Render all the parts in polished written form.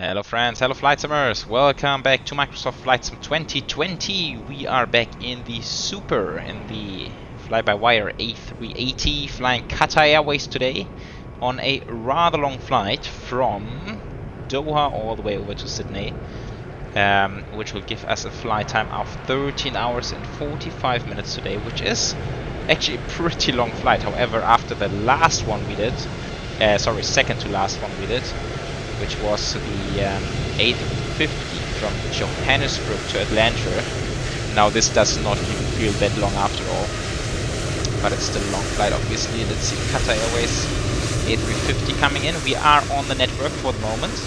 Hello friends, hello flight simmers, welcome back to Microsoft Flight Sim 2020. We are back in the FlyByWire A380, flying Qatar Airways today on a rather long flight from Doha all the way over to Sydney, which will give us a flight time of 13 hours and 45 minutes today, which is actually a pretty long flight. However, after the last one we did, second to last one we did, which was the A350 from Johannesburg to Atlanta. Now this does not even feel that long after all, but it's still a long flight obviously. Let's see, Qatar Airways A350 coming in. We are on the network for the moment.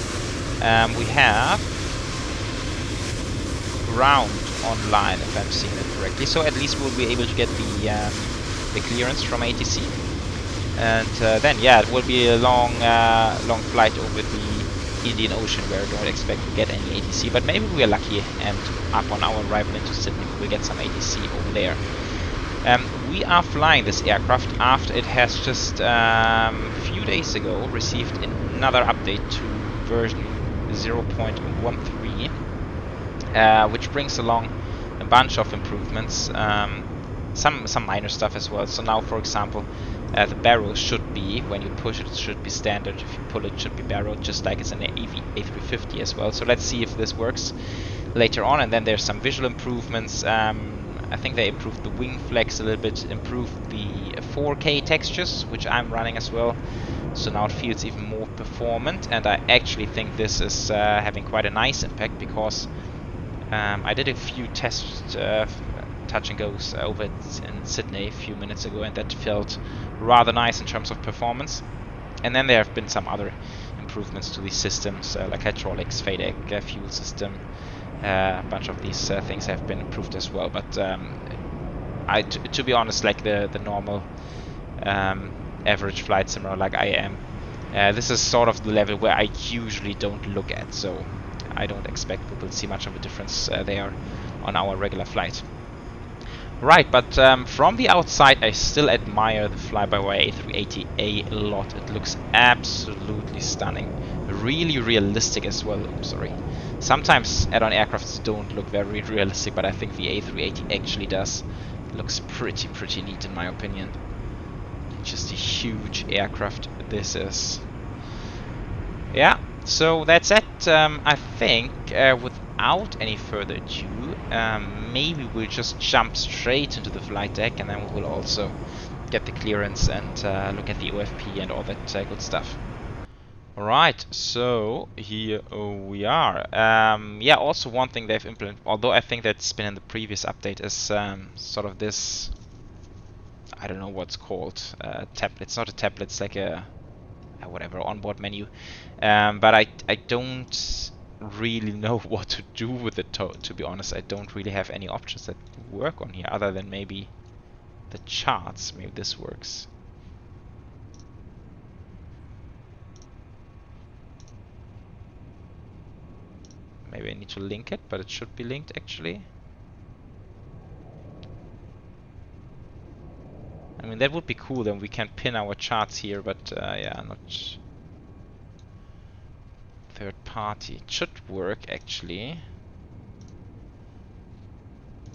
We have ground online, if I'm seeing it correctly, so at least we'll be able to get the clearance from ATC. And then, yeah, it will be a long flight over the Indian Ocean, where I don't expect to get any ATC, but maybe we are lucky and upon our arrival into Sydney we'll get some ATC over there. We are flying this aircraft after it has just a few days ago received another update to version 0.13, which brings along a bunch of improvements, some minor stuff as well. So now, for example, the barrel should be, when you push it, it should be standard. If you pull it, it should be barreled, just like it's in the A350 as well. So let's see if this works later on. And then there's some visual improvements. I think they improved the wing flex a little bit, improved the 4K textures, which I'm running as well. So now it feels even more performant, and I actually think this is having quite a nice impact, because I did a few tests touch and goes over in Sydney a few minutes ago, and that felt rather nice in terms of performance. And then there have been some other improvements to these systems, like hydraulics, FADEC, fuel system. A bunch of these things have been improved as well. But to be honest, like the normal average flight simmer like I am, this is sort of the level where I usually don't look at, so I don't expect we will see much of a difference there on our regular flight. Right, but from the outside I still admire the FlyByWire A380 a lot. It looks absolutely stunning. Really realistic as well. Oops, sorry. Sometimes add-on aircrafts don't look very realistic, but I think the A380 actually does. It looks pretty neat in my opinion. Just a huge aircraft this is. Yeah, so that's it. I think without any further ado, maybe we'll just jump straight into the flight deck, and then we will also get the clearance and look at the OFP and all that good stuff. Alright, so here we are. Yeah, also one thing they've implemented, although I think that's been in the previous update, is sort of this, I don't know what's called, tablet. It's not a tablet, it's like a whatever, onboard menu. But I don't really know what to do with it, to be honest. I don't really have any options that work on here, other than maybe the charts. Maybe this works. Maybe I need to link it, but it should be linked actually. I mean, that would be cool, then we can pin our charts here, but yeah, not third party. It should work actually.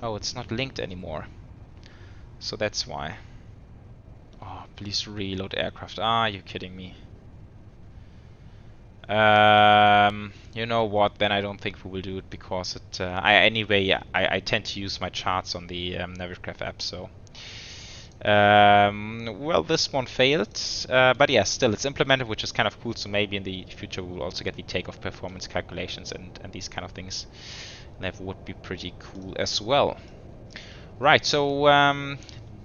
Oh, it's not linked anymore, so that's why. Oh, please reload aircraft. Ah, you're kidding me. You know what, then I don't think we will do it, because it I tend to use my charts on the Navigraph app, so well, this one failed, but yeah, still it's implemented, which is kind of cool. So maybe in the future we will also get the takeoff performance calculations and these kind of things. That would be pretty cool as well. Right, so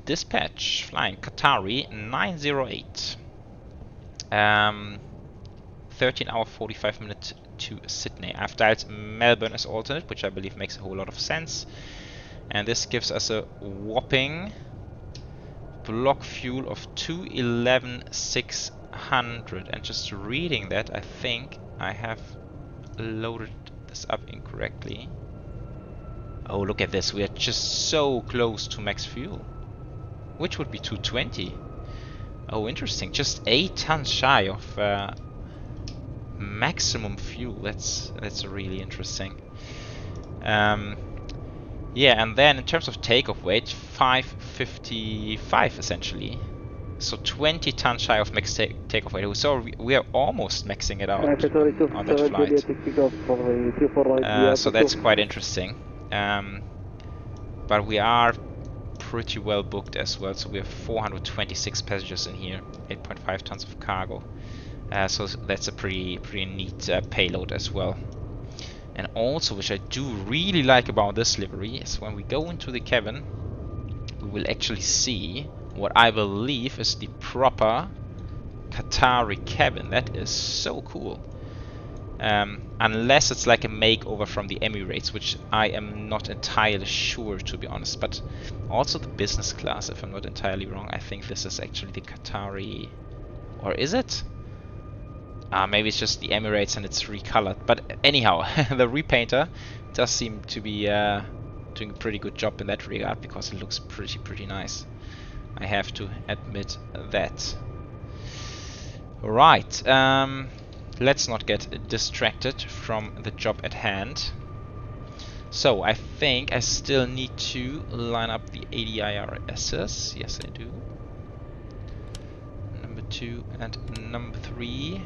dispatch flying Qatari 908, 13 hour 45 minutes to Sydney. I've dialed Melbourne as alternate, which I believe makes a whole lot of sense, and this gives us a whopping block fuel of 211,600. And just reading that, I think I have loaded this up incorrectly. Oh, look at this, we are just so close to max fuel, which would be 220. Oh, interesting, just 8 tons shy of maximum fuel. That's really interesting. Yeah, and then in terms of takeoff weight, 555 essentially. So 20 tons shy of max takeoff weight. So we are almost maxing it out on that flight. So that's quite interesting. But we are pretty well booked as well. So we have 426 passengers in here, 8.5 tons of cargo. So that's a pretty neat payload as well. And also, which I do really like about this livery, is when we go into the cabin, we will actually see what I believe is the proper Qatari cabin. That is so cool. Unless it's like a makeover from the Emirates, which I am not entirely sure, to be honest. But also the business class, if I'm not entirely wrong, I think this is actually the Qatari... Or is it? Maybe it's just the Emirates and it's recolored. But anyhow, the repainter does seem to be doing a pretty good job in that regard, because it looks pretty nice. I have to admit that. Right, let's not get distracted from the job at hand. So I think I still need to line up the ADIRSs. Yes, I do. Number 2 and number 3.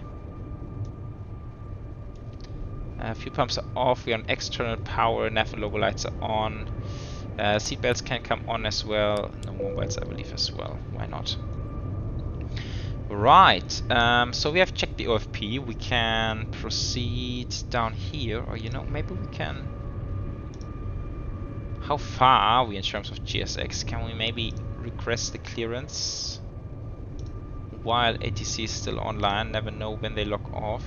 Fuel pumps are off. We're on external power. Nav and logo lights are on. Seatbelts can come on as well. No mobiles, I believe, as well. Why not? Right. So we have checked the OFP. We can proceed down here, or you know, maybe we can. How far are we in terms of GSX? Can we maybe request the clearance while ATC is still online? Never know when they log off.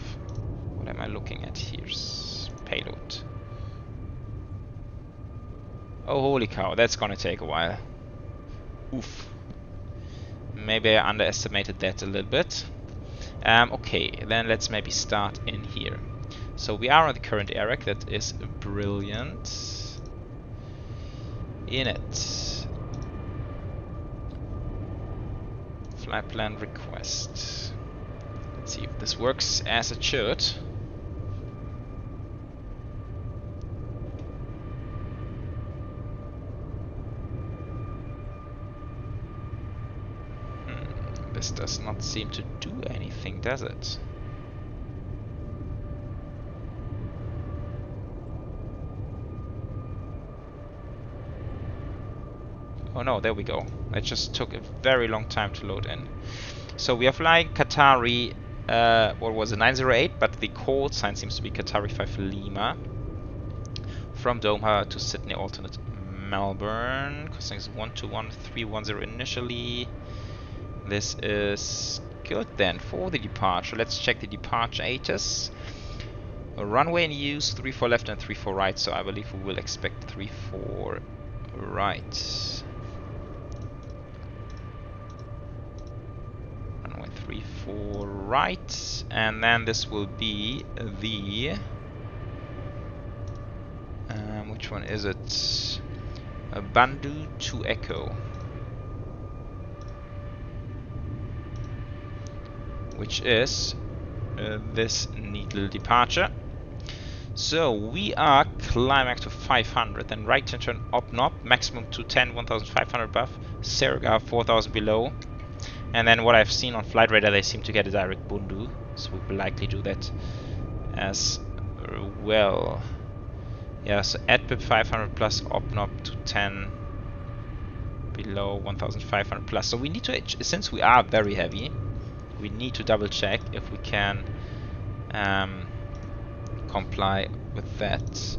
What am I looking at here? Payload. Oh, holy cow, that's gonna take a while. Oof. Maybe I underestimated that a little bit. Okay, then let's maybe start in here. So we are on the current AREC, that is brilliant. In it. Flight plan request. Let's see if this works as it should. This does not seem to do anything, does it? Oh no, there we go. It just took a very long time to load in. So we are flying Qatari, what was it, 908, but the call sign seems to be Qatari 5 Lima. From Doha to Sydney, alternate Melbourne. Costing is 121310 initially. This is good then for the departure. Let's check the departure ATIS. A runway in use, 34 left and 34 right, so I believe we will expect 34 right. Runway 34 right, and then this will be the... which one is it? Bandhu to Echo. Which is this neat little departure. So we are climbing to 500, then right turn up knob, maximum to 10, 1500 above, Serga 4000 below, and then what I've seen on Flight Radar, they seem to get a direct Bundu, so we will likely do that as well. Yeah, so at pip 500 plus, up knob to 10, below 1500 plus. So we need to, since we are very heavy, we need to double check if we can comply with that.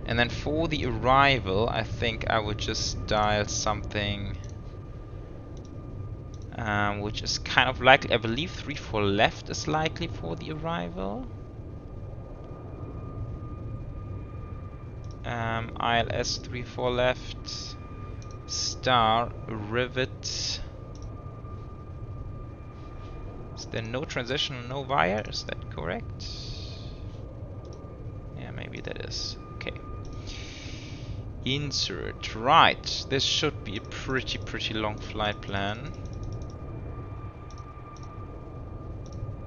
And then for the arrival, I think I would just dial something which is kind of likely. I believe 34 left is likely for the arrival. ILS 34 left, star, rivet. Is there no transition, no wire? Is that correct? Yeah, maybe that is. Okay. Insert. Right. This should be a pretty long flight plan.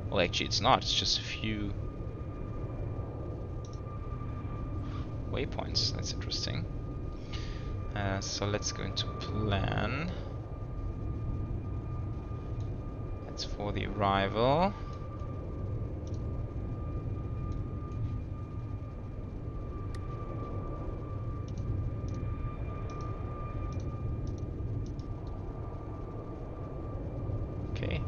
Well, actually it's not. It's just a few waypoints. That's interesting. So let's go into plan. That's for the arrival. Okay.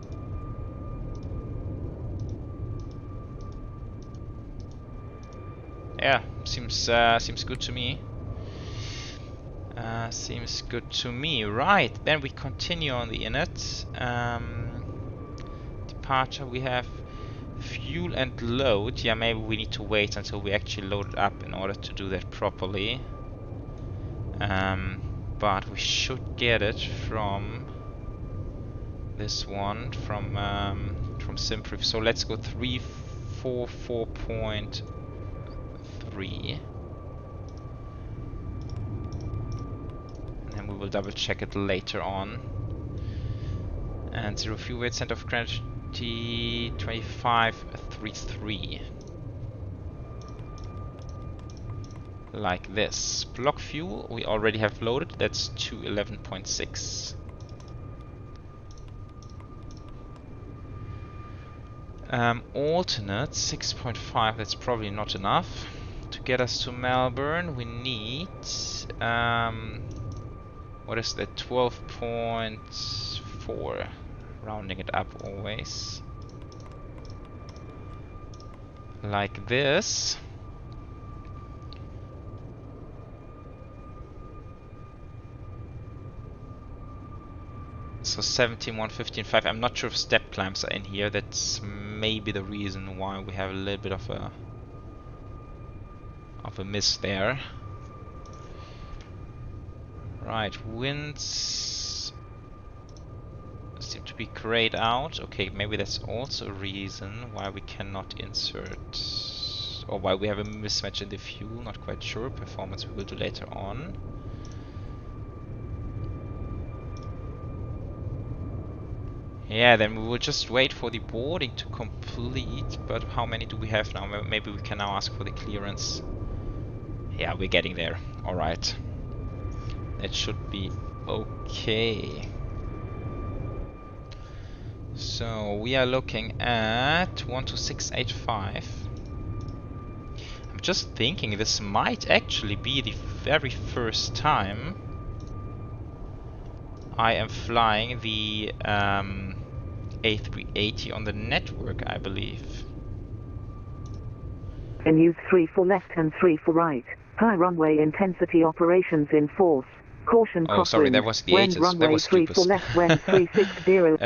Yeah, seems good to me. Seems good to me. Right, then we continue on the inlet. Departure, we have fuel and load. Yeah, maybe we need to wait until we actually load it up in order to do that properly. But we should get it from this one, from SimProof. So let's go 344.3. And we will double check it later on. And 0 fuel weight, center of gravity 2533. Like this. Block fuel we already have loaded, that's 211.6. Alternate 6.5, that's probably not enough. To get us to Melbourne we need what is that, 12.4, rounding it up always. Like this. So 17.115.5. I'm not sure if step clamps are in here. That's maybe the reason why we have a little bit of a miss there. Right, winds seem to be grayed out. Okay, maybe that's also a reason why we cannot insert, or why we have a mismatch in the fuel. Not quite sure. Performance we will do later on. Yeah, then we will just wait for the boarding to complete. But how many do we have now? Maybe we can now ask for the clearance. Yeah, we're getting there. Alright. That should be okay. So we are looking at 12685. I'm just thinking this might actually be the very first time I am flying the A380 on the network, I believe. And use 3 for left and 3 for right. High runway intensity operations in force. Caution crosswind. Oh, sorry, that was the Wind 8s. runway That was 3 stupid. for left, wind 360 at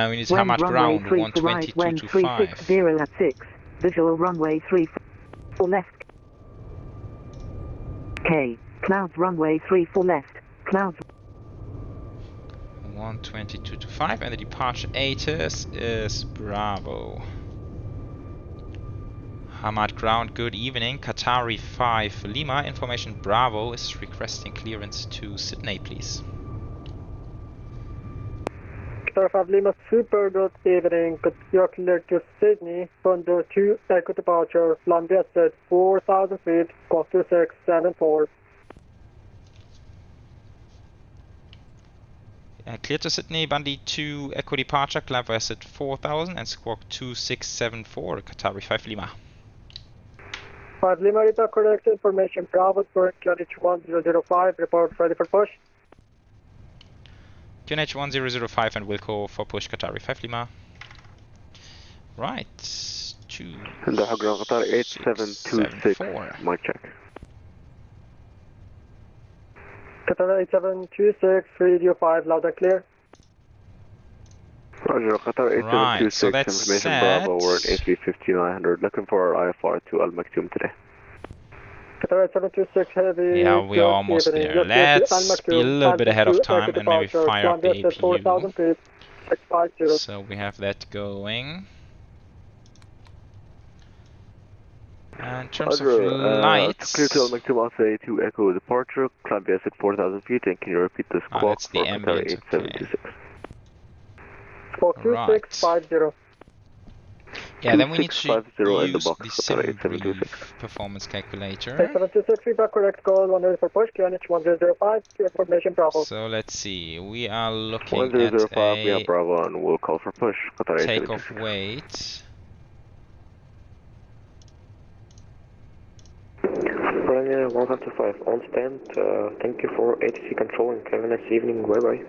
6. We need how much ground? 122.5. 122.5. At 6. Visual runway 3 for left. K. Clouds runway 3 for left. Clouds. 122.5, and the departure ATIS is Bravo. Hamad ground, good evening. Qatari 5 Lima, information Bravo is requesting clearance to Sydney, please. Qatar 5 Lima, super good evening. You're cleared to Sydney, Thunder 2, Echo departure, London at 4,000 feet, cost 2674. Clear to Sydney, Bundy 2, Echo departure, climb via at 4,000 and squawk 2674, Qatari 5 Lima. 5 Lima, report correct information, Bravo, QNH 1005, report ready for push. QNH 1005 and Wilco for push, Qatari 5 Lima. Right, 2, Doha ground, Qatar 8726, mic check. Qatar 8726, radio 5, loud and clear. Roger, Qatar 8726, so that's information set. Bravo, we're at A350-900, looking for our IFR to Al Maktoum today. Qatar 8726, heavy. Yeah, we are almost there. Let's be a little bit ahead of time and maybe fire up the APU. So we have that going. In terms of lights, clear to Al Maktoum, I'll say to Echo departure, climb VS at 4,000 feet, and can you repeat the squawk that's the for Qatar ambient, 8726? Squawk 2650. Yeah, then we need to 2650 in the use box, the Qatar sim 8726. brief performance calculator. 8726, feedback correct, call 100 for push, QNH 1005, information Bravo. So let's see, we are looking at 1005, we have a Bravo and we'll call for push, Qatar takeoff 8726. weight. Ryanair 125 on stand. Thank you for ATC control and have a nice evening. Bye bye.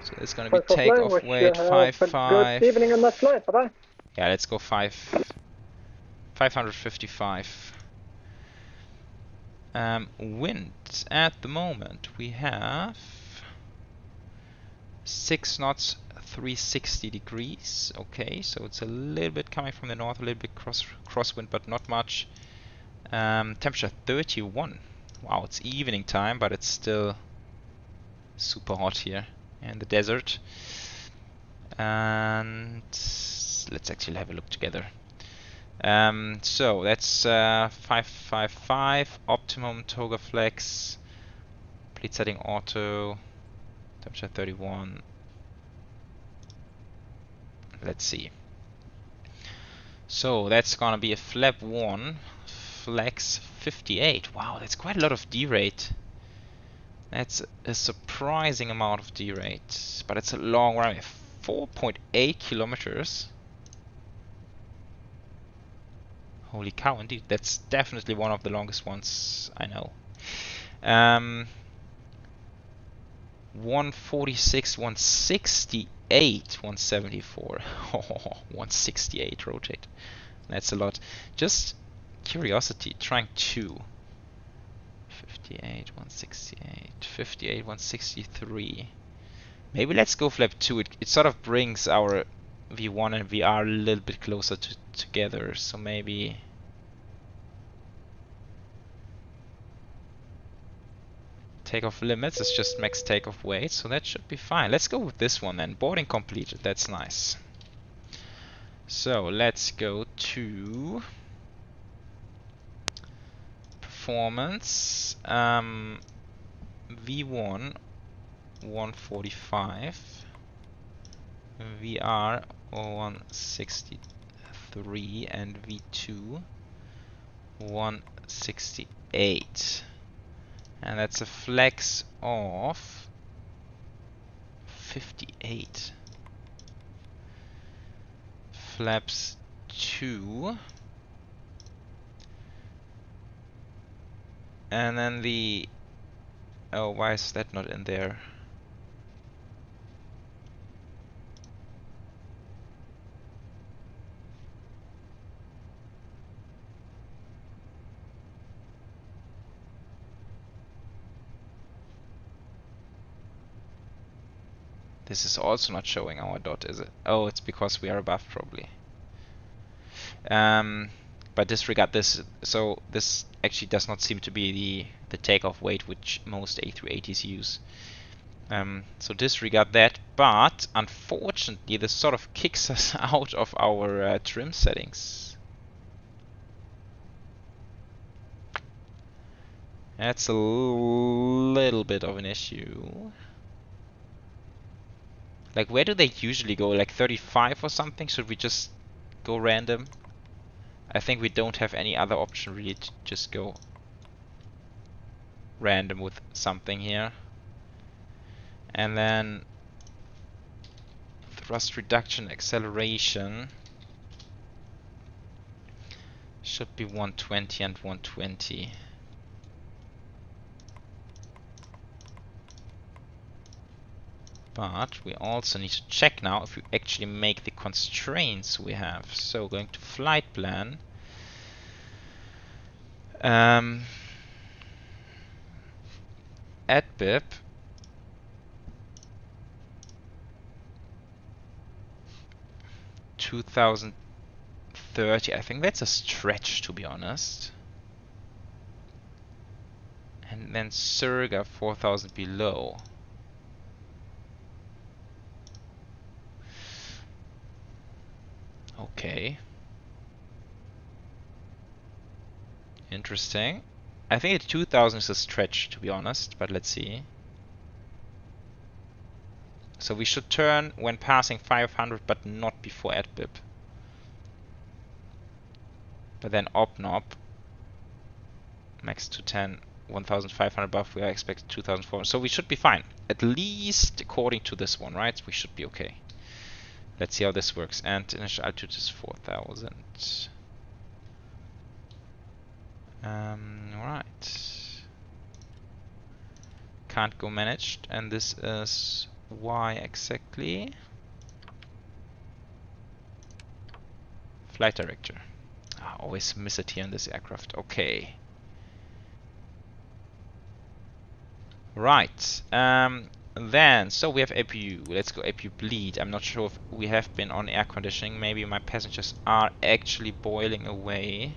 So it's gonna be Thanks for flying, takeoff wish weight you have a 55. good evening and nice flight, bye bye. Yeah, let's go 555. Wind at the moment we have 6 knots, 360 degrees. Okay, so it's a little bit coming from the north, a little bit crosswind, but not much. Temperature 31. Wow, it's evening time, but it's still super hot here in the desert. And let's actually have a look together. So that's 555, optimum toga flex, complete setting auto, temperature 31. Let's see. So that's gonna be a flap 1, flex 58. Wow, that's quite a lot of D-rate. That's a surprising amount of D-rate, but it's a long run, 4.8 kilometers. Holy cow, indeed. That's definitely one of the longest ones I know. 146, 168, 174. 168 rotate. That's a lot. Just curiosity, trying 2. 58, 168, 58, 163. Maybe let's go flap 2. It sort of brings our V1 and VR a little bit closer together, so maybe takeoff limits is just max takeoff weight, so that should be fine. Let's go with this one then. Boarding completed, that's nice. So let's go to performance. V1 145, VR 163, and V2 168, and that's a flex of 58. Flaps 2, and then the why is that not in there? This is also not showing our dot, is it? Oh, it's because we are above, probably. But disregard this. So this actually does not seem to be the takeoff weight which most A380s use. So disregard that. But unfortunately, this sort of kicks us out of our trim settings. That's a little bit of an issue. Like, where do they usually go? Like 35 or something? Should we just go random? I think we don't have any other option really to just go random with something here. And then thrust reduction, acceleration should be 120 and 120. But we also need to check now if we actually make the constraints we have. So going to flight plan. At BIP. $2030. I think that's a stretch, to be honest. And then Surga 4000 below. Okay. Interesting. I think 2000 is a stretch, to be honest, but let's see. So we should turn when passing 500, but not before AdBib. But then OpNob, max 210, 1,500 buff, we are expected 2,400. So we should be fine. At least according to this one, right? We should be okay. Let's see how this works. And initial altitude is 4,000. Right. Can't go managed. And this is why exactly? Flight director. I always miss it here in this aircraft. Okay. Right. Then, so we have APU. Let's go APU bleed. I'm not sure if we have been on air conditioning. Maybe my passengers are actually boiling away.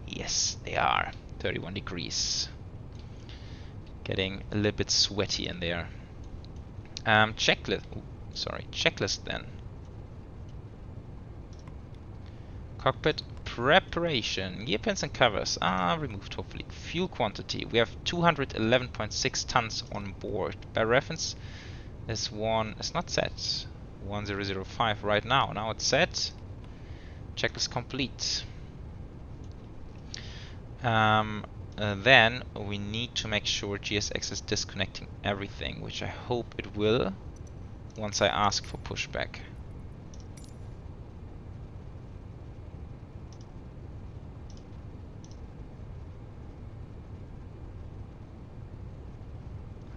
Yes, they are. 31 degrees. Getting a little bit sweaty in there. Checklist. Sorry, checklist then. Cockpit preparation. Gear pins and covers are removed, hopefully. Fuel quantity. We have 211.6 tons on board. By reference, this one is not set. 1005 right now. Now it's set. Checklist complete. Then we need to make sure GSX is disconnecting everything, which I hope it will once I ask for pushback.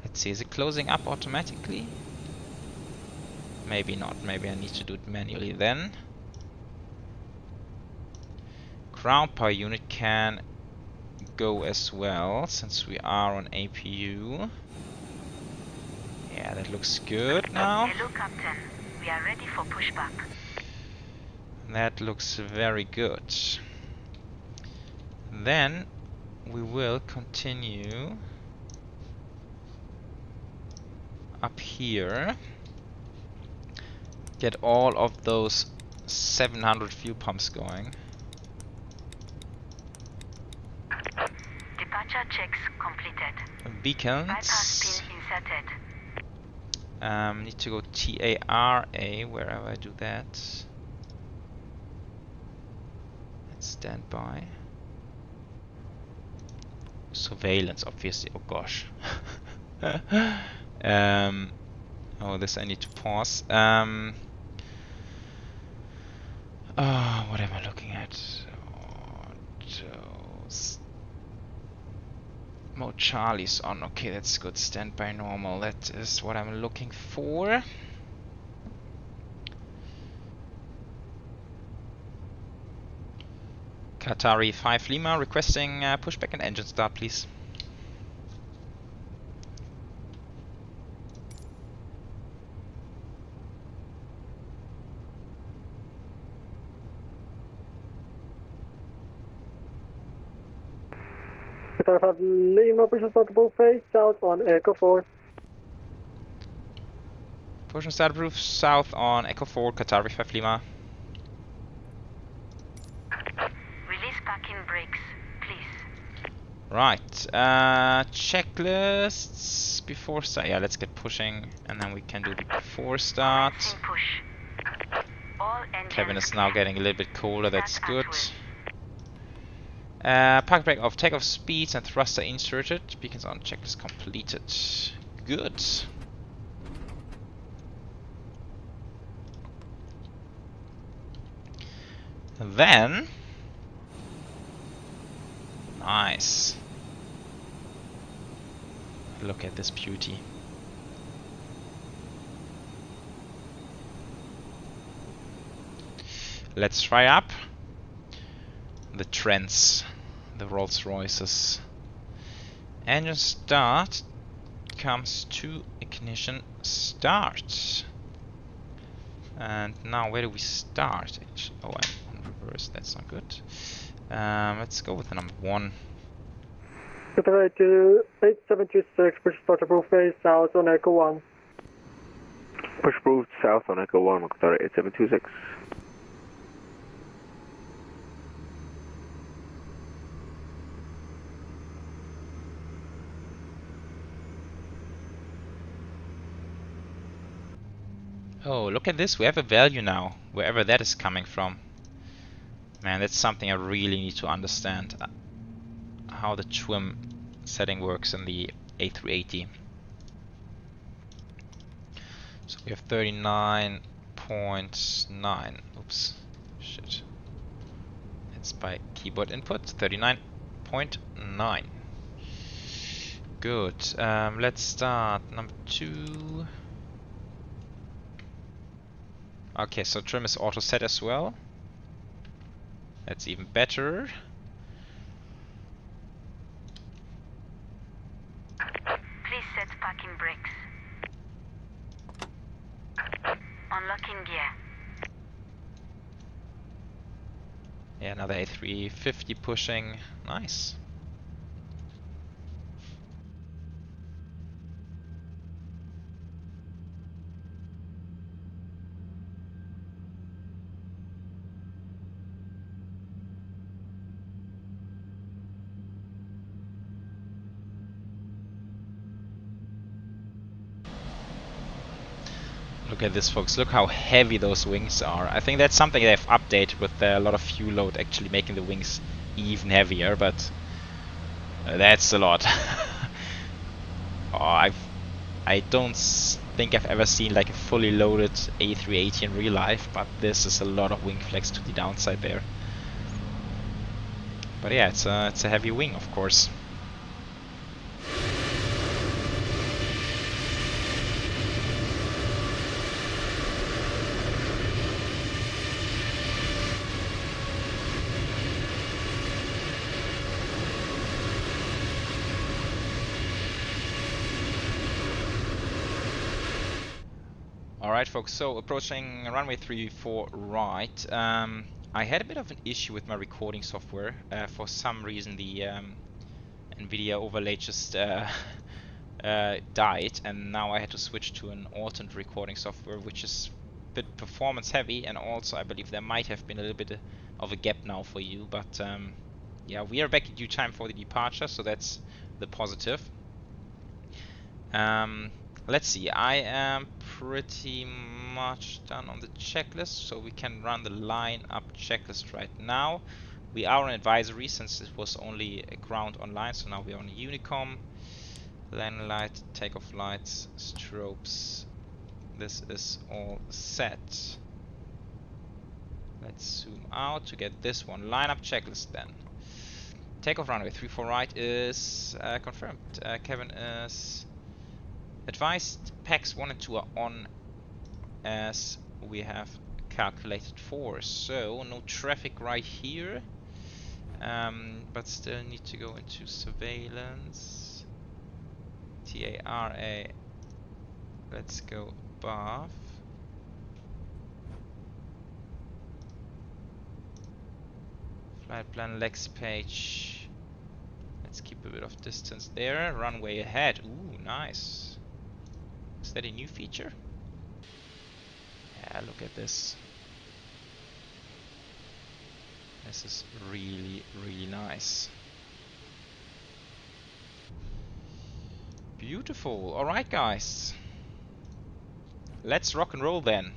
Let's see, is it closing up automatically? Maybe not, maybe I need to do it manually then. Ground power unit can go as well, since we are on APU. Yeah, that looks good now. Hello, Captain. We are ready for pushback. That looks very good. Then we will continue up here. Get all of those 700 fuel pumps going. Departure checks completed. Beacons. Bypass pin inserted. Need to go TARA wherever I do that. Let's stand by. Surveillance, obviously. Oh gosh. Oh, this I need to pause. Oh, what am I looking at? Mode Charlie's on. Okay, that's good. Standby normal. That is what I'm looking for. Qatari 5 Lima requesting pushback and engine start, please. Qatar 5 Lima, push start above face south on Echo 4. Push and start approved south on Echo 4, Qatari 5 Lima. Release parking brakes, please. Right, checklists before start. Yeah, let's get pushing and then we can do the before start. Push. All engines Cabin is now getting a little bit colder, that's Start good. at Park brake off, takeoff speeds and thruster inserted. Beacons on, checklist completed. Good. Then, nice. Look at this beauty. Let's try up the Trents, the Rolls Royces. Engine start comes to ignition start. And now where do we start? Actually, oh, I'm on reverse, that's not good. Let's go with the number 1. Qatar 8726, push start above face south on Echo 1. Push approved south on Echo 1, Qatar 8726. Oh, look at this, we have a value now, wherever that is coming from. Man, that's something I really need to understand. How the trim setting works in the A380. So we have 39.9. Oops. Shit. It's by keyboard input. 39.9. Good. Let's start number 2. Okay, so trim is auto set as well. That's even better. Please set parking brakes. Unlocking gear. Yeah, another A350 pushing. Nice. Look at this, folks. Look how heavy those wings are. I think that's something they've updated with a lot of fuel load, actually making the wings even heavier, but that's a lot. Oh, I don't think I've ever seen like a fully loaded A380 in real life, but this is a lot of wing flex to the downside there. But yeah, it's a heavy wing, of course. Alright folks, so approaching runway 34 right. I had a bit of an issue with my recording software. For some reason the NVIDIA overlay just died, and now I had to switch to an alternate recording software, which is a bit performance heavy, and also I believe there might have been a little bit of a gap now for you, but yeah, we are back in due time for the departure, so that's the positive. Let's see, I am pretty much done on the checklist, so we can run the line-up checklist right now. We are on advisory since it was only a ground online, so now we are on Unicom. Landing light, takeoff lights, strobes. This is all set. Let's zoom out to get this one. Line-up checklist then. Takeoff runway 34 right is confirmed. Kevin is advised. Packs 1 and 2 are on as we have calculated for. So no traffic right here. But still need to go into surveillance. TARA. Let's go above. Flight plan legs page. Let's keep a bit of distance there. Runway ahead. Ooh, nice. Is that a new feature? Yeah, look at this. This is really, really nice. Beautiful. Alright guys. Let's rock and roll then.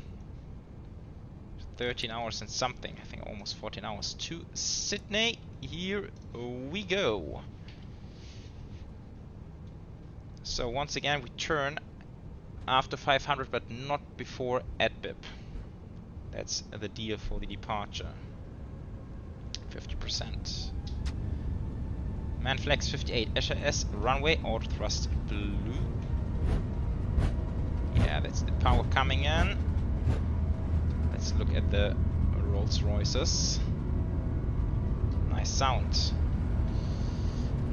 13 hours and something. I think almost 14 hours to Sydney. Here we go. So once again we turn after 500 but not before ADBIP. That's the deal for the departure. 50%. Man flex 58 SAS runway auto thrust blue. Yeah, that's the power coming in. Let's look at the Rolls Royces. Nice sound.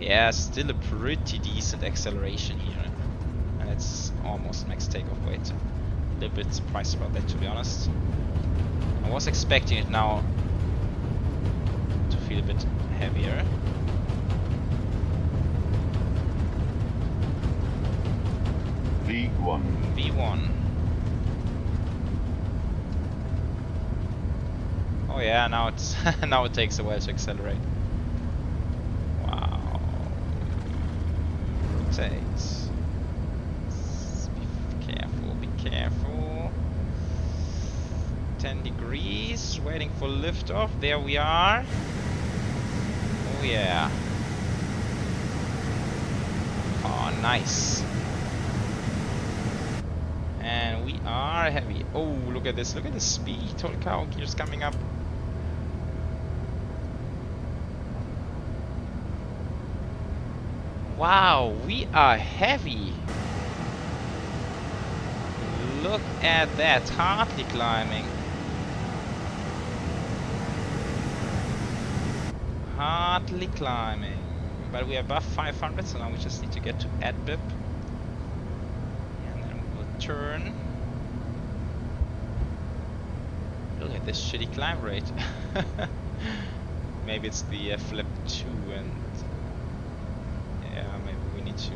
Yeah, still a pretty decent acceleration here. And it's almost max takeoff weight. A little bit surprised about that, to be honest. I was expecting it now to feel a bit heavier. V1. V1. Oh yeah, now it's now it takes a while to accelerate. Wow. Rotate. Be careful, be careful. 10 degrees, waiting for liftoff. There we are. Oh yeah. Oh, nice. And we are heavy. Oh, look at this. Look at the speed. Holy cow, gears coming up. Wow, we are heavy. Look at that. Hardly climbing. Hardly climbing. But we are above 500, so now we just need to get to AdBib. And then we'll turn. Look at this shitty climb rate. Maybe it's the flip 2 and... yeah, maybe we need to...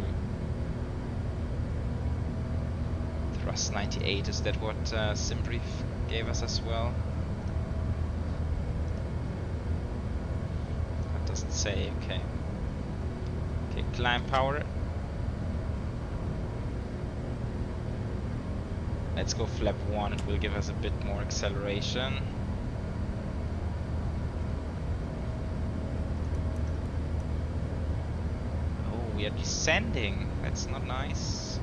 Thrust 98, is that what SimBrief gave us as well? That doesn't say, okay. Okay, climb power. Let's go flap 1, it will give us a bit more acceleration. Oh, we are descending, that's not nice.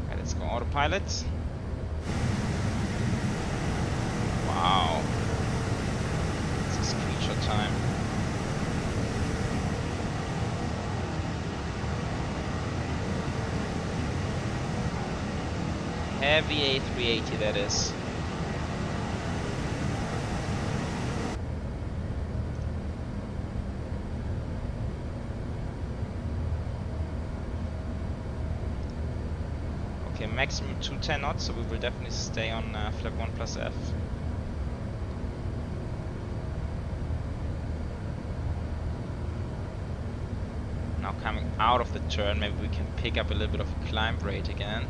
Okay, let's go autopilot. Wow. This is screenshot time. Heavy A380 that is. Okay, maximum 210 knots, so we will definitely stay on flap 1 plus F. Now coming out of the turn, maybe we can pick up a little bit of a climb rate again.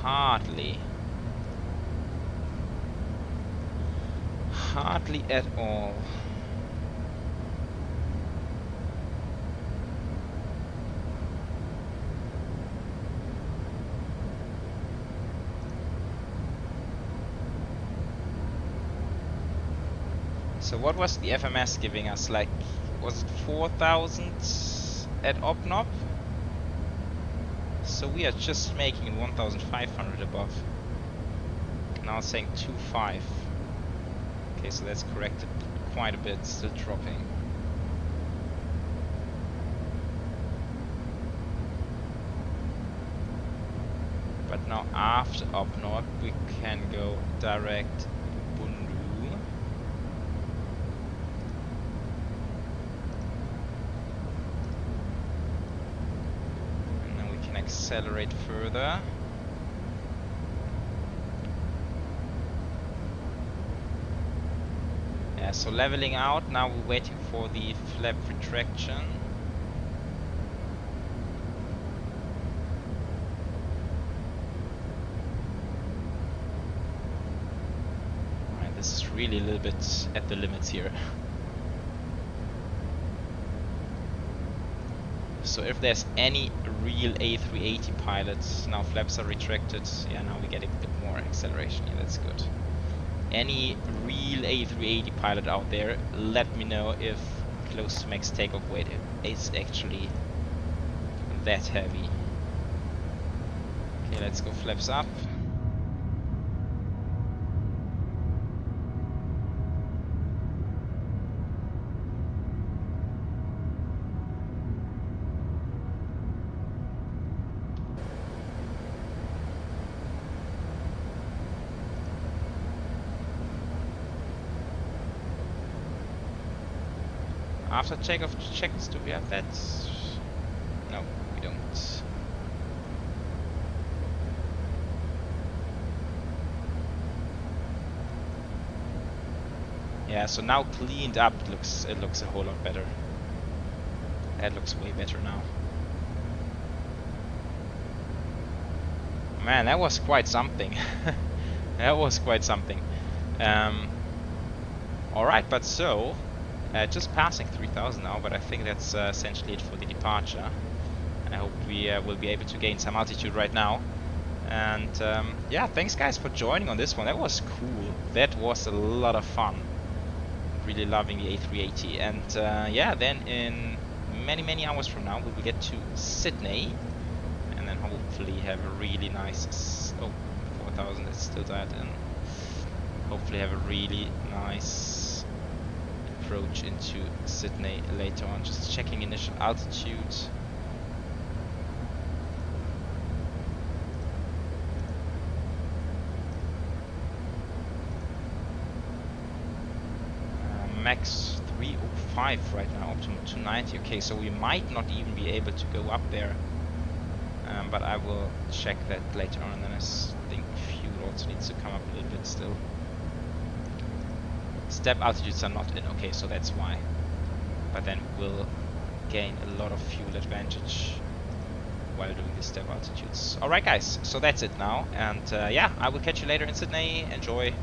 Hardly. Hardly at all. So what was the FMS giving us? Like, was it 4,000 at OpNop? So we are just making 1,500 above. Now it's saying 2.5. Okay, so that's corrected quite a bit, still dropping. But now after OpNop we can go direct Bundu. Accelerate further. Yeah, so leveling out, now we're waiting for the flap retraction. Alright, this is really a little bit at the limits here. So if there's any real A380 pilots, now flaps are retracted, yeah, now we get a bit more acceleration, yeah, that's good. Any real A380 pilot out there, let me know if close to max takeoff weight is actually that heavy. Okay, let's go flaps up. After takeoff checks, do we have that? No, we don't. Yeah, so now cleaned up, it looks a whole lot better. That looks way better now. Man, that was quite something. That was quite something. Alright, but so, just passing 3000 now, but I think that's essentially it for the departure. I hope we will be able to gain some altitude right now. And yeah, thanks guys for joining on this one. That was cool. That was a lot of fun. Really loving the A380. And yeah, then in many hours from now we will get to Sydney. And then hopefully have a really nice... Oh, 4000 is still that. And hopefully have a really nice approach into Sydney later on. Just checking initial altitude. Max 305 right now, optimum 290. Okay, so we might not even be able to go up there, but I will check that later on. And then I think fuel also needs to come up a little bit still. Step altitudes are not in, okay, so that's why. But then we'll gain a lot of fuel advantage while doing the step altitudes. Alright guys, so that's it now, and yeah, I will catch you later in Sydney. Enjoy.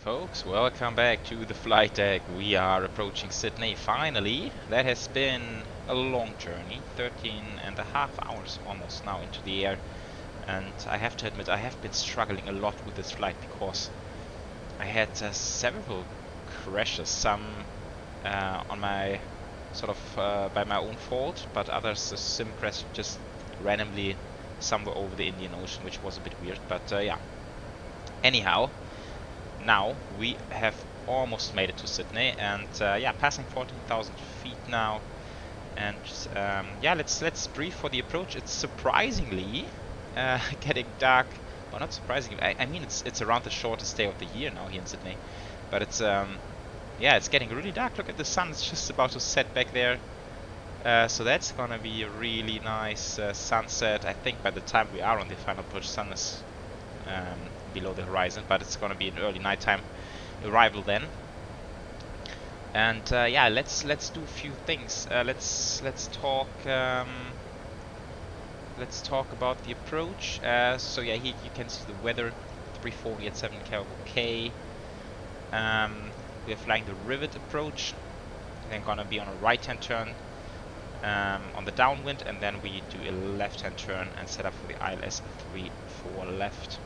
Folks, welcome back to the flight deck. We are approaching Sydney finally. That has been a long journey, 13.5 hours almost now into the air, and I have to admit I have been struggling a lot with this flight because I had several crashes, some on my sort of by my own fault, but others the sim crashed just randomly somewhere over the Indian Ocean, which was a bit weird, but yeah. Anyhow, now we have almost made it to Sydney, and yeah, passing 14,000 feet now, and yeah, let's brief for the approach. It's surprisingly getting dark. Well, not surprisingly. I mean, it's around the shortest day of the year now here in Sydney, but it's yeah, it's getting really dark. Look at the sun; it's just about to set back there. So that's gonna be a really nice sunset. I think by the time we are on the final approach, sun is below the horizon, but it's gonna be an early nighttime arrival then. And yeah, let's do a few things. Let's talk about the approach. So yeah, here you can see the weather, 340 at 7 km/h. We are flying the rivet approach. Then gonna be on a right-hand turn on the downwind, and then we do a left-hand turn and set up for the ILS 3-4 left.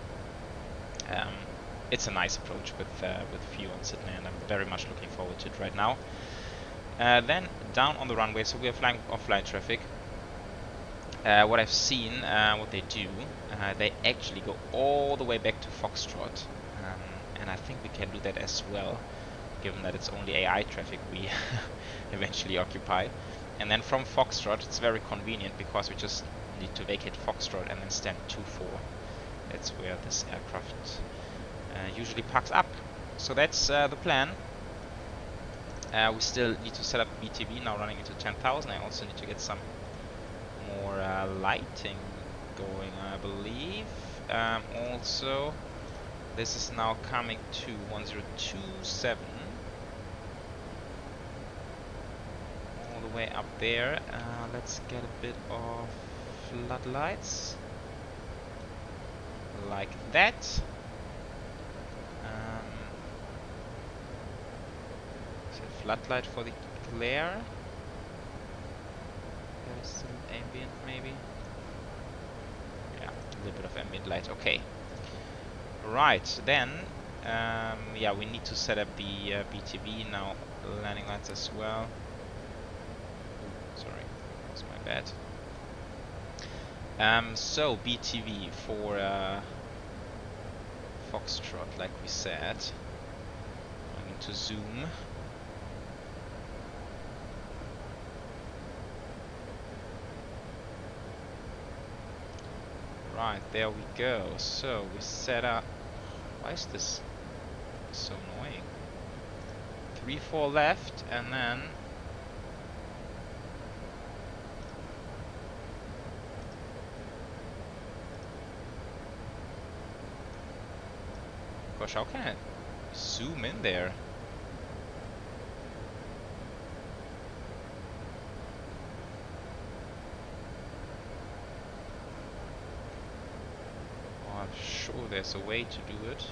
It's a nice approach with view on Sydney, and I'm very much looking forward to it right now. Then down on the runway, so we are flying offline traffic. What I've seen, what they do, they actually go all the way back to Foxtrot, and I think we can do that as well, given that it's only AI traffic we eventually occupy. And then from Foxtrot, it's very convenient because we just need to vacate Foxtrot and then stand 2-4. That's where this aircraft usually parks up. So that's the plan. We still need to set up BTV, now running into 10,000. I also need to get some more lighting going, I believe. Also, this is now coming to 1027. All the way up there. Let's get a bit of floodlights. Like that. So floodlight for the glare. There's still ambient maybe. Yeah, a little bit of ambient light. Okay. Right, then yeah, we need to set up the BTV now, landing lights as well. Ooh, sorry, that's my bad. So BTV for Foxtrot, like we said. I need to zoom. Right, there we go. So we set up. Why is this so annoying? 3, 4 left, and then gosh, how can I zoom in there? Oh, I'm sure there's a way to do it.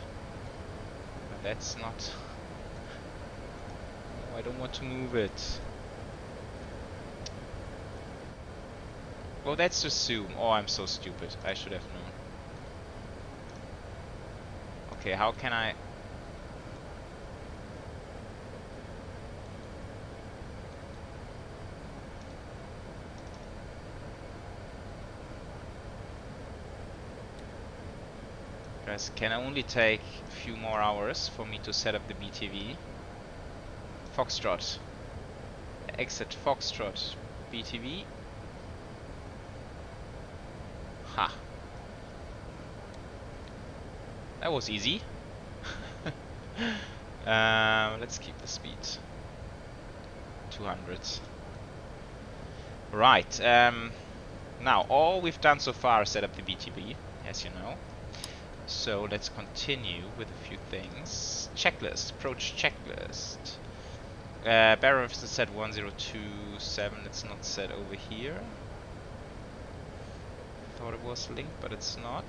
But that's not... Oh, I don't want to move it. Oh, that's just zoom. Oh, I'm so stupid. I should have known. Okay, how can I... Guys, can only take a few more hours for me to set up the BTV. Foxtrot. Exit Foxtrot. BTV. Ha. That was easy. Let's keep the speed 200. Right. Now, all we've done so far is set up the BTV, as you know. So let's continue with a few things. Checklist. Approach checklist. Barrel is set 1027. It's not set over here. Thought it was linked, but it's not.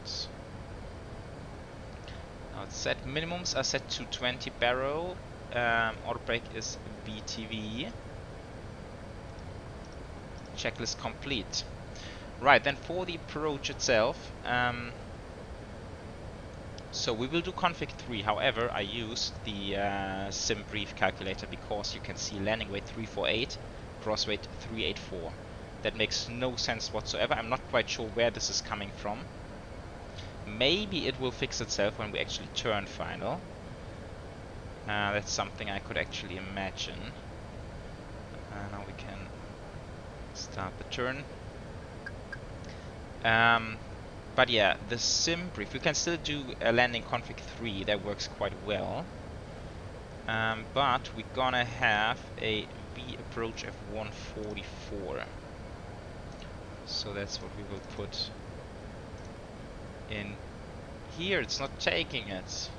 Now it's set. Minimums are set to 20 barrel. Auto brake is BTV. Checklist complete. Right, then for the approach itself, so we will do config 3. However, I used the sim brief calculator because you can see landing weight 348, cross weight 384. That makes no sense whatsoever. I'm not quite sure where this is coming from. Maybe it will fix itself when we actually turn final. That's something I could actually imagine. Now we can start the turn. But yeah, the sim brief, we can still do a landing config 3, that works quite well. But we're gonna have a V approach of 144. So that's what we will put in here. It's not taking it.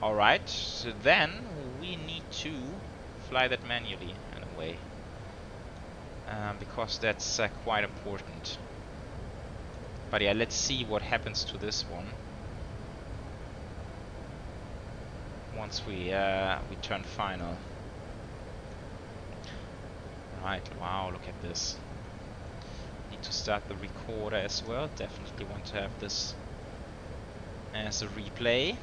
Alright, so then we need to fly that manually in a way. Because that's quite important. But yeah, let's see what happens to this one once we turn final. Right, wow, look at this. Need to start the recorder as well. Definitely want to have this as a replay.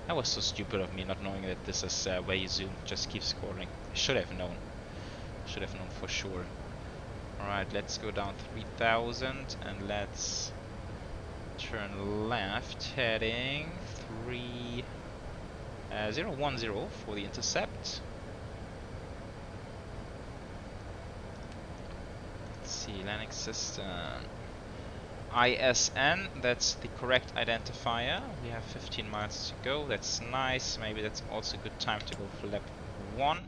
That was so stupid of me not knowing that this is where you zoom. Just keep scrolling. I should have known. Should have known for sure. Alright, let's go down 3000 and let's turn left, heading 3010 for the intercept. Let's see, landing system. ISN, that's the correct identifier. We have 15 miles to go, that's nice. Maybe that's also a good time to go for lap 1.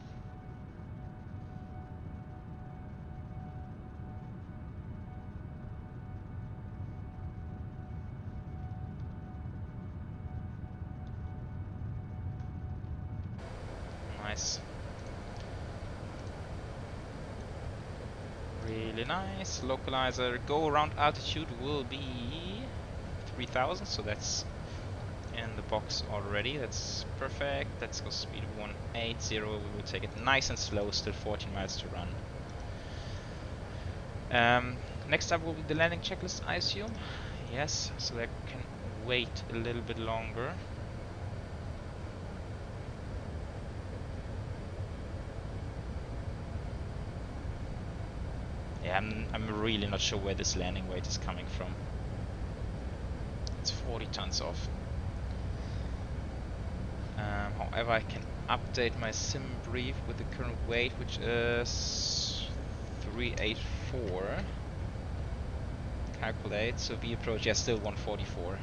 nice. Really nice. Localizer go around altitude will be 3000, so that's in the box already. That's perfect. Let's go speed 180. We will take it nice and slow, still 14 miles to run. Next up will be the landing checklist, I assume. Yes, so I can wait a little bit longer. Yeah, I'm really not sure where this landing weight is coming from. It's 40 tons off. However, I can update my sim brief with the current weight, which is 384. Calculate, so V approach, yeah, still 144.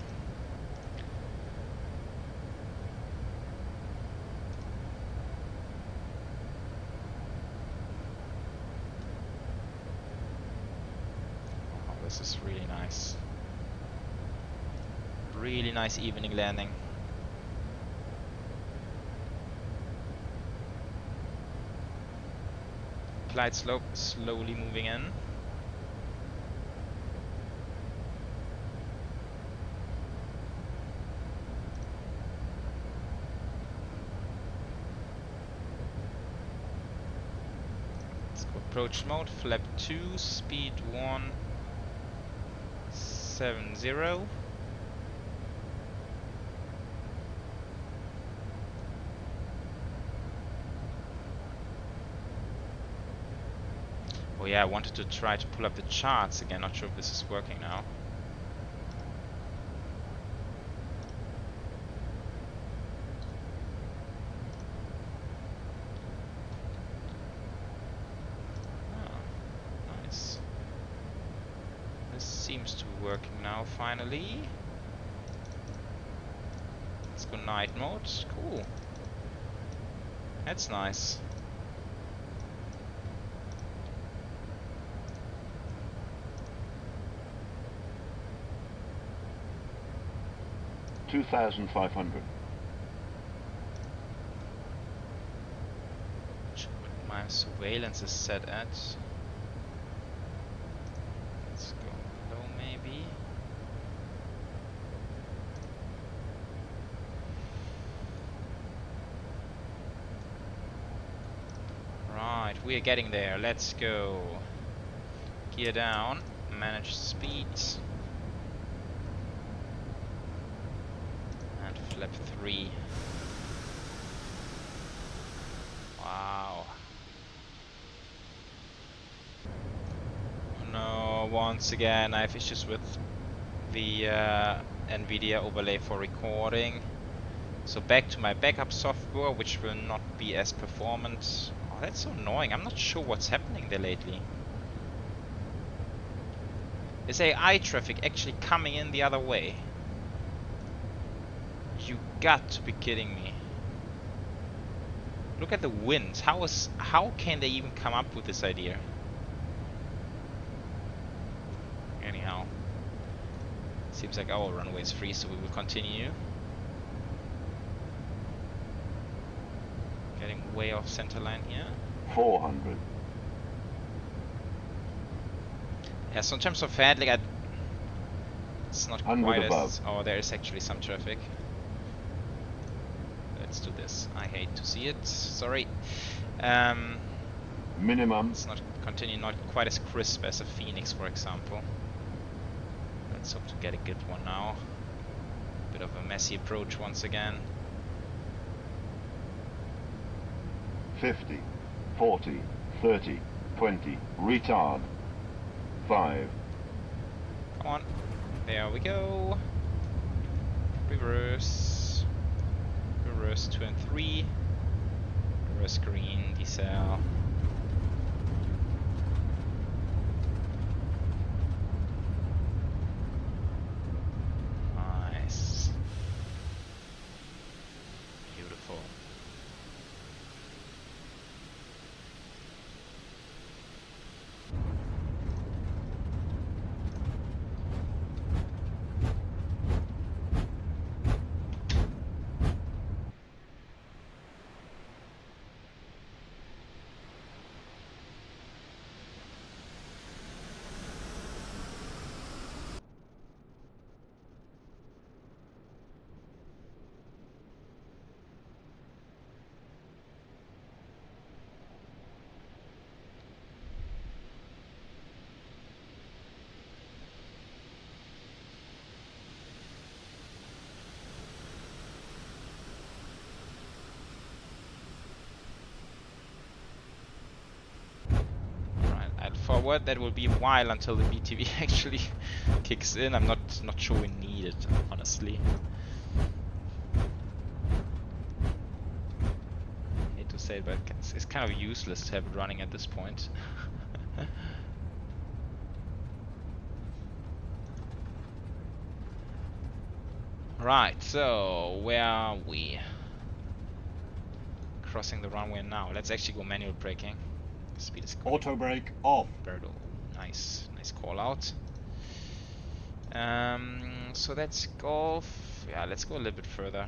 Oh, this is really nice. Really nice evening landing. Glide slope slowly moving in. Let's go approach mode, flap 2, speed 170. Oh yeah, I wanted to try to pull up the charts again, not sure if this is working now. Oh, nice. This seems to be working now, finally. Let's go night mode, cool. That's nice. $2,500. What my surveillance is set at. Let's go low maybe. Right, we are getting there. Let's go. Gear down, manage speed. Flap 3. Wow. No, once again I have issues with the NVIDIA overlay for recording. So back to my backup software, which will not be as performant. Oh, that's so annoying. I'm not sure what's happening there lately. Is AI traffic actually coming in the other way? You got to be kidding me. Look at the wind. How can they even come up with this idea? Anyhow. Seems like our runway is free, so we will continue. Getting way off center line here. 400. Yeah, so in terms of handling, it's not quite as... Oh, there is actually some traffic. Let's do this. I hate to see it. Sorry. Minimum. It's not quite as crisp as a Phoenix, for example. Let's hope to get a good one now. Bit of a messy approach once again. 50, 40, 30, 20. Retard. 5. Come on. There we go. Reverse. Reverse 2 and 3. Reverse green, decel. Nice. Beautiful. forward. That will be a while until the BTV actually kicks in. I'm not sure we need it, honestly. Hate to say it, but it's kind of useless to have it running at this point. Right, so where are we? Crossing the runway now. Let's actually go manual braking. Speed is going. Auto brake off. Birdo. Nice call out. So let's go. Yeah, let's go a little bit further.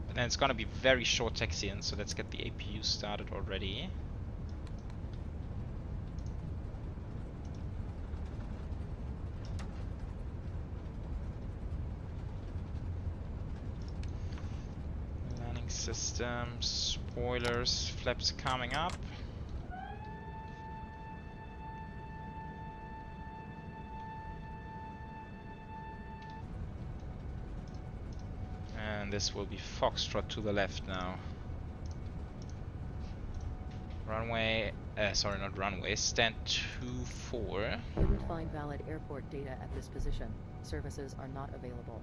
But then it's gonna be very short taxi in, so let's get the APU started already. Systems, spoilers, flaps coming up. And this will be Foxtrot to the left now. Runway, sorry, not runway, stand 24. Couldn't find valid airport data at this position. Services are not available.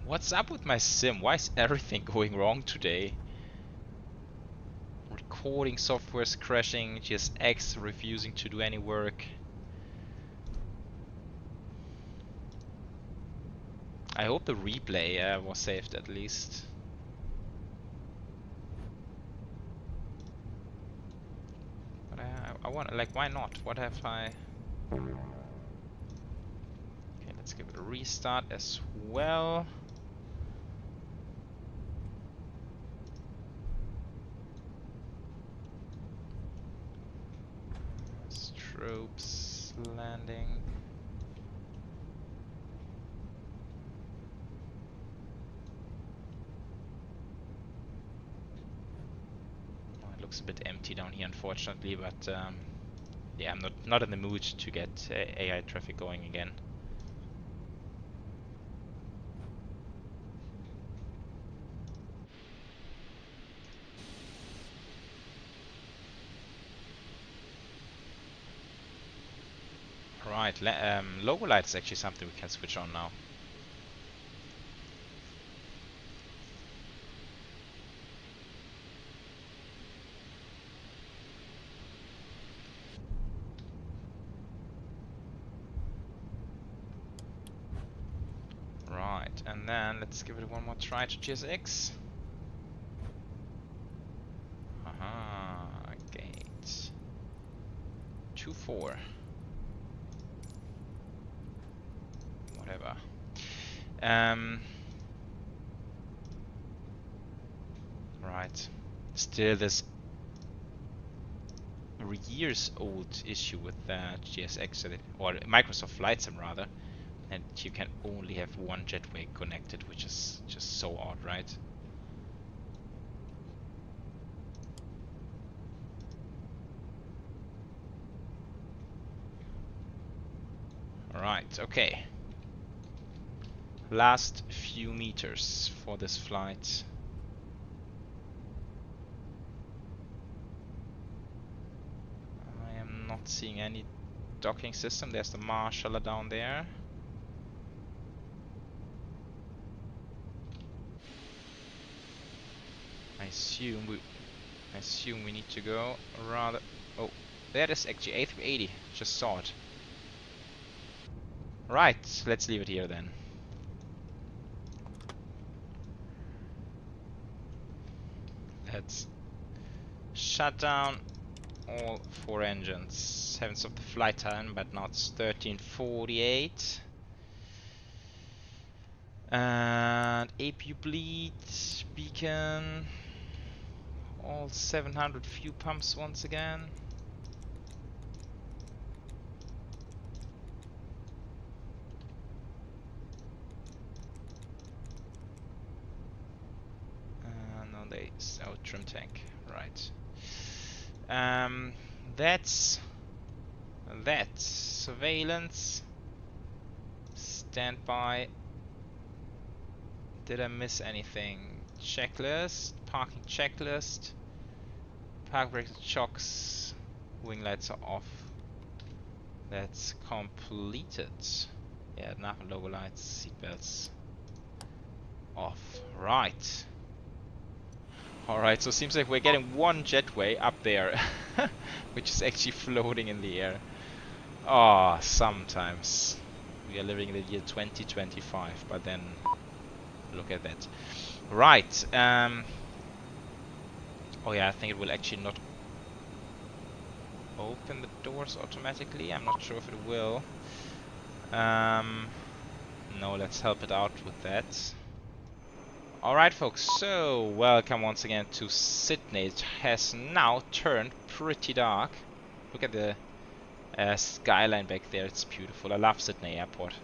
What's up with my sim? Why is everything going wrong today? Recording software's crashing, GSX refusing to do any work. I hope the replay was saved at least. But I want, like, why not? What have I... Okay, let's give it a restart as well. Troops landing. Oh, it looks a bit empty down here, unfortunately, but yeah, I'm not in the mood to get AI traffic going again. Right, logo light is actually something we can switch on now. Right, and then let's give it one more try to GSX. Aha, gate 24. Whatever. Right. Still this years old issue with GSX, or Microsoft Flight Sim rather, and you can only have one jetway connected, which is just so odd, right? Alright, okay. Last few meters for this flight. I am not seeing any docking system. There's the marshaller down there. I assume we need to go rather. Oh, that is actually A380. Just saw it. Right, let's leave it here then. Let's shut down all 4 engines. Haven't stopped the flight time, but now it's 13:48. And APU bleed, beacon, all 700 fuel pumps once again. No, they out trim tank, right? That's that. Surveillance, standby, Did I miss anything? Checklist, parking checklist, park brakes and shocks, wing lights are off. That's completed. Yeah, nav and logo lights, seatbelts off. Right. Alright, so it seems like we're getting one jetway up there, which is actually floating in the air. Ah, sometimes. We are living in the year 2025, but then look at that. Right. Oh yeah, I think it will actually not open the doors automatically. I'm not sure if it will. No, let's help it out with that. Alright folks, so welcome once again to Sydney. It has now turned pretty dark. Look at the skyline back there, it's beautiful. I love Sydney Airport.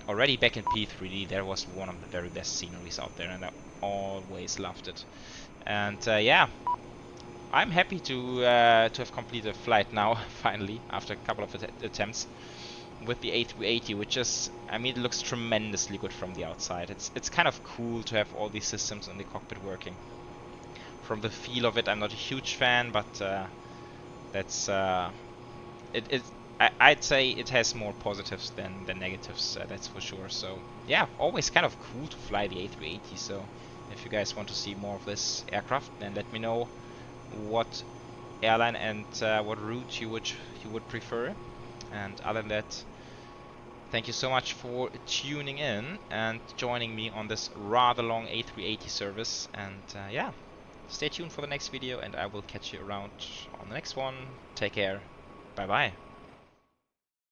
Already back in P3D there was one of the very best sceneries out there, and I always loved it. And yeah, I'm happy to have completed a flight now, finally, after a couple of attempts with the A380, which is, I mean, it looks tremendously good from the outside. It's kind of cool to have all these systems in the cockpit working. From the feel of it, I'm not a huge fan, but that's I'd say it has more positives than negatives, that's for sure. So yeah, always kind of cool to fly the A380. So if you guys want to see more of this aircraft, then let me know what airline and what route you would prefer. And other than that, thank you so much for tuning in and joining me on this rather long A380 service. And yeah, stay tuned for the next video, and I will catch you around on the next one. Take care. Bye bye.